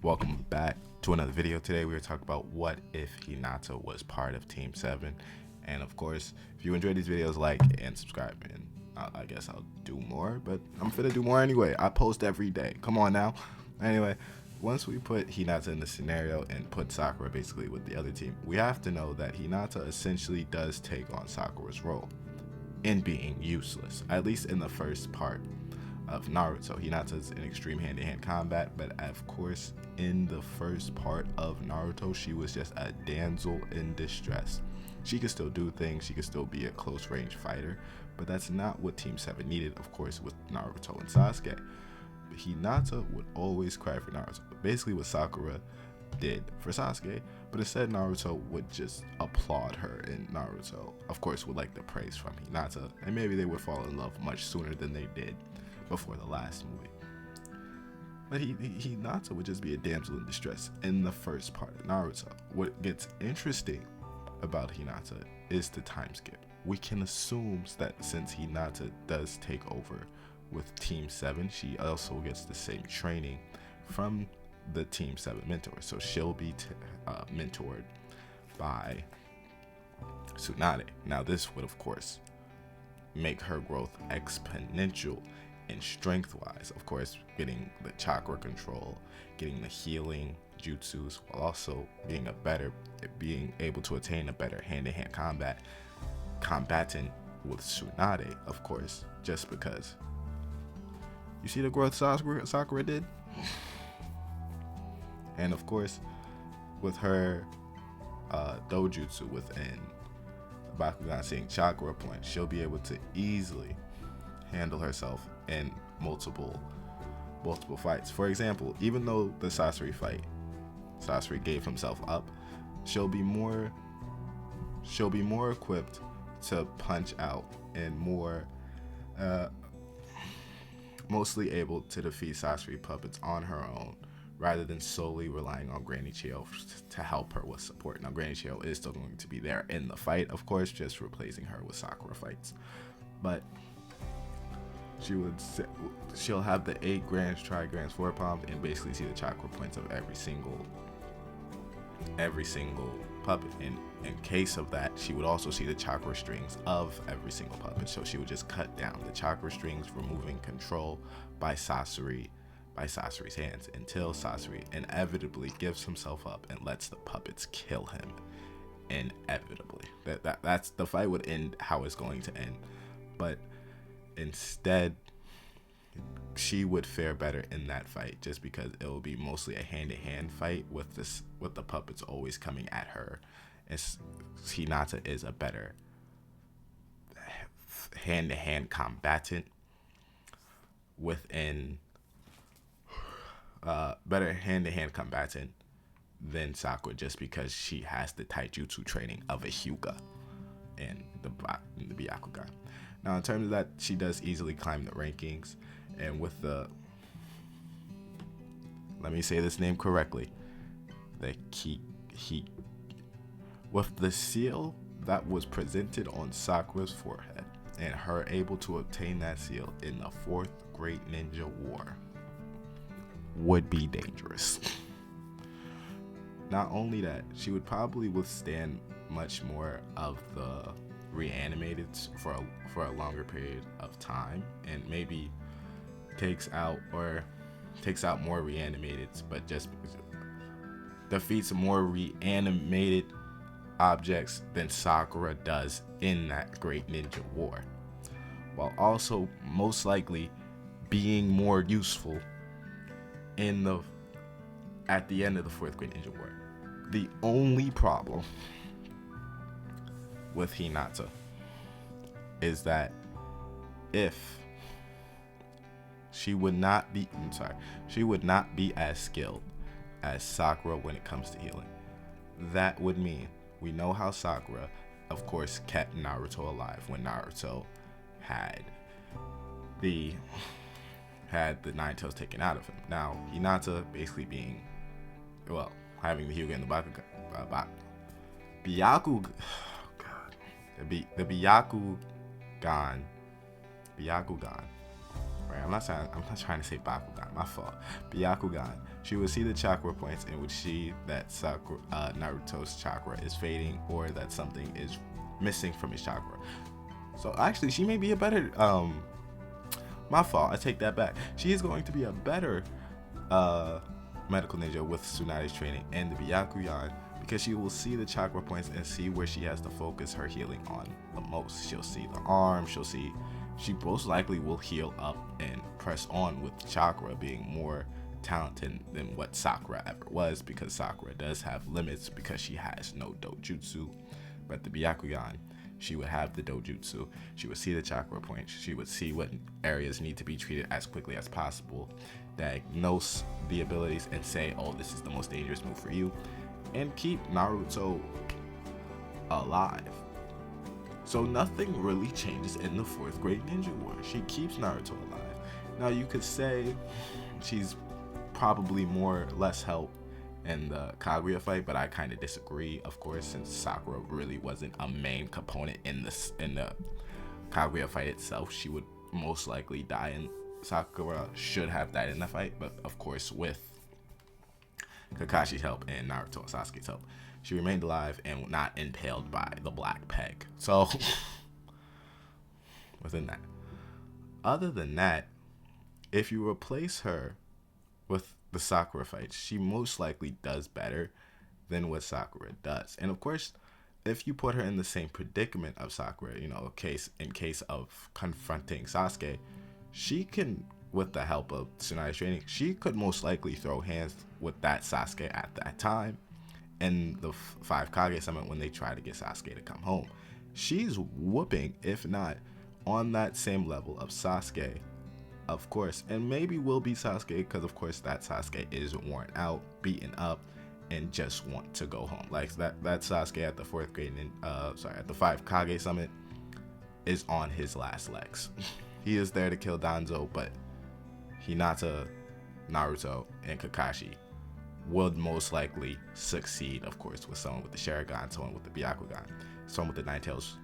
Welcome back to another video. Today we are talking about what if Hinata was part of Team 7. And of course, if you enjoy these videos, like and subscribe. And I guess I'll do more, but I'm finna do more anyway. I post every day. Come on now. Anyway, once we put Hinata in the scenario and put Sakura basically with the other team, we have to know that Hinata essentially does take on Sakura's role in being useless, at least in the first part of Naruto. Hinata's in extreme hand-to-hand combat, but of course in the first part of Naruto she was just a damsel in distress. She could still do things, she could still be a close range fighter, but that's not what Team 7 needed, of course, with Naruto and Sasuke. Hinata would always cry for Naruto, basically what Sakura did for Sasuke, but instead Naruto would just applaud her in Naruto, of course with like the praise from Hinata, and maybe they would fall in love much sooner than they did before the last movie. But Hinata would just be a damsel in distress in the first part of Naruto. What gets interesting about Hinata is the time skip. We can assume that since Hinata does take over with Team 7, she also gets the same training from the Team 7 mentor. So she'll be mentored by Tsunade. Now this would of course make her growth exponential in strength wise, of course, getting the chakra control, getting the healing jutsus, while also being able to attain a better hand-to-hand combatant with Tsunade, of course, just because you see the growth Sakura did. And of course with her dojutsu within Bakugan seeing chakra point, she'll be able to easily handle herself in multiple fights. For example, even though the Sasori fight, Sasori gave himself up, she'll be more equipped to punch out and more mostly able to defeat Sasori puppets on her own, rather than solely relying on Granny Chiyo to help her with support. Now Granny Chiyo is still going to be there in the fight, of course, just replacing her with Sakura fights. But she'll have the 8 grands, tri-grands, 4 palms, and basically see the chakra points of every single puppet. And in case of that, she would also see the chakra strings of every single puppet. So she would just cut down the chakra strings, removing control by Sasori's hands, until Sasori inevitably gives himself up and lets the puppets kill him. Inevitably, that's the fight would end how it's going to end. But instead, she would fare better in that fight, just because it will be mostly a hand-to-hand fight with the puppets always coming at her. Hinata is a better hand-to-hand combatant than Sakura, just because she has the taijutsu training of a Hyuga and the Byakugan. Now, in terms of that, she does easily climb the rankings, and with the, let me say this name correctly, with the seal that was presented on Sakura's forehead, and her able to obtain that seal in the 4th Great Ninja War, would be dangerous. Not only that, she would probably withstand much more of the reanimated for a longer period of time, and maybe takes out more reanimated, but just defeats more reanimated objects than Sakura does in that Great Ninja War, while also most likely being more useful at the end of the 4th Great Ninja War. The only problem with Hinata is that she would not be as skilled as Sakura when it comes to healing. That would mean, we know how Sakura, of course, kept Naruto alive when Naruto had the 9 tails taken out of him. Now Hinata basically having the Hyuga and the Byakugan right? I'm not trying to say Bakugan, my fault. Byakugan. She would see the chakra points and would see that Naruto's chakra is fading, or that something is missing from his chakra. So actually, she may be a better my fault, I take that back. She is going to be a better medical ninja with Tsunade's training and the Byakugan, because she will see the chakra points and see where she has to focus her healing on the most. She'll see the arm, she most likely will heal up and press on with chakra being more talented than what Sakura ever was, because Sakura does have limits because she has no dojutsu. But the Byakugan, she would have the dojutsu. She would see the chakra points. She would see what areas need to be treated as quickly as possible, diagnose the abilities and say, oh, this is the most dangerous move for you, and keep Naruto alive. So nothing really changes in the 4th grade ninja war. She keeps Naruto alive. Now you could say she's probably less help in the Kaguya fight, but I kind of disagree, of course, since Sakura really wasn't a main component in the Kaguya fight itself. She would most likely die, and Sakura should have died in the fight, but of course with Kakashi's help and Naruto and Sasuke's help, she remained alive and not impaled by the black peg. So within that, other than that, if you replace her with the Sakura fight, she most likely does better than what Sakura does. And of course, if you put her in the same predicament of Sakura, in case of confronting Sasuke, she can, with the help of Tsunade's training, she could most likely throw hands with that Sasuke at that time in the 5 Kage Summit when they try to get Sasuke to come home. She's whooping, if not on that same level of Sasuke, of course, and maybe will be Sasuke, because of course that Sasuke is worn out, beaten up, and just want to go home. Like that Sasuke at the 4th grade at the 5 Kage Summit is on his last legs. He is there to kill Danzo, but Hinata, Naruto, and Kakashi would most likely succeed, of course, with someone with the Sharingan, someone with the Byakugan, someone with the Nine Tails,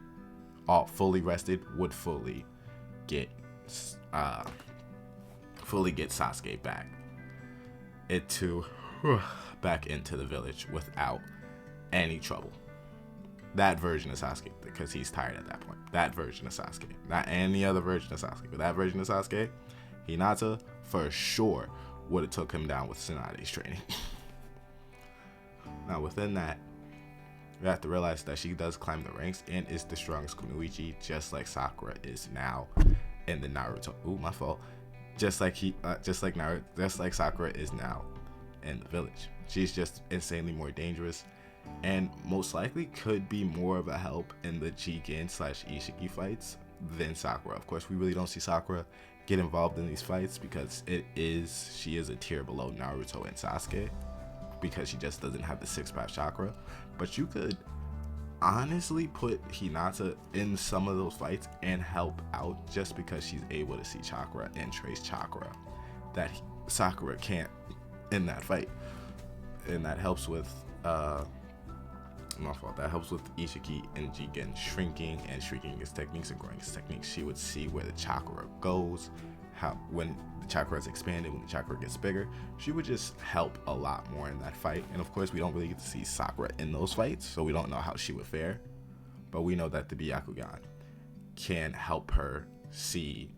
all fully rested, would fully get Sasuke back into the village without any trouble. That version of Sasuke, because he's tired at that point. That version of Sasuke, not any other version of Sasuke, but that version of Sasuke, Hinata for sure would have took him down with Tsunade's training. Now within that, we have to realize that she does climb the ranks and is the strongest kunoichi, just like Sakura is now in the Naruto. Ooh, my fault. Just like Sakura is now in the village. She's just insanely more dangerous, and most likely could be more of a help in the Jigen/Ishiki fights than Sakura. Of course, we really don't see Sakura get involved in these fights because she is a tier below Naruto and Sasuke, because she just doesn't have the 6-path chakra. But you could honestly put Hinata in some of those fights and help out, just because she's able to see chakra and trace chakra that Sakura can't in that fight. And that helps with that helps with Ishiki and Jigen shrinking his techniques and growing his techniques. She would see where the chakra goes, when the chakra is expanded, when the chakra gets bigger. She would just help a lot more in that fight. And of course, we don't really get to see Sakura in those fights, so we don't know how she would fare. But we know that the Byakugan can help her see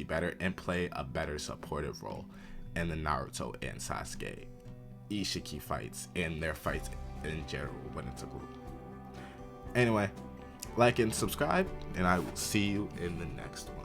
better and play a better supportive role in the Naruto and Sasuke Ishiki fights and their fights in general when it's a group. Anyway, like and subscribe, and I will see you in the next one.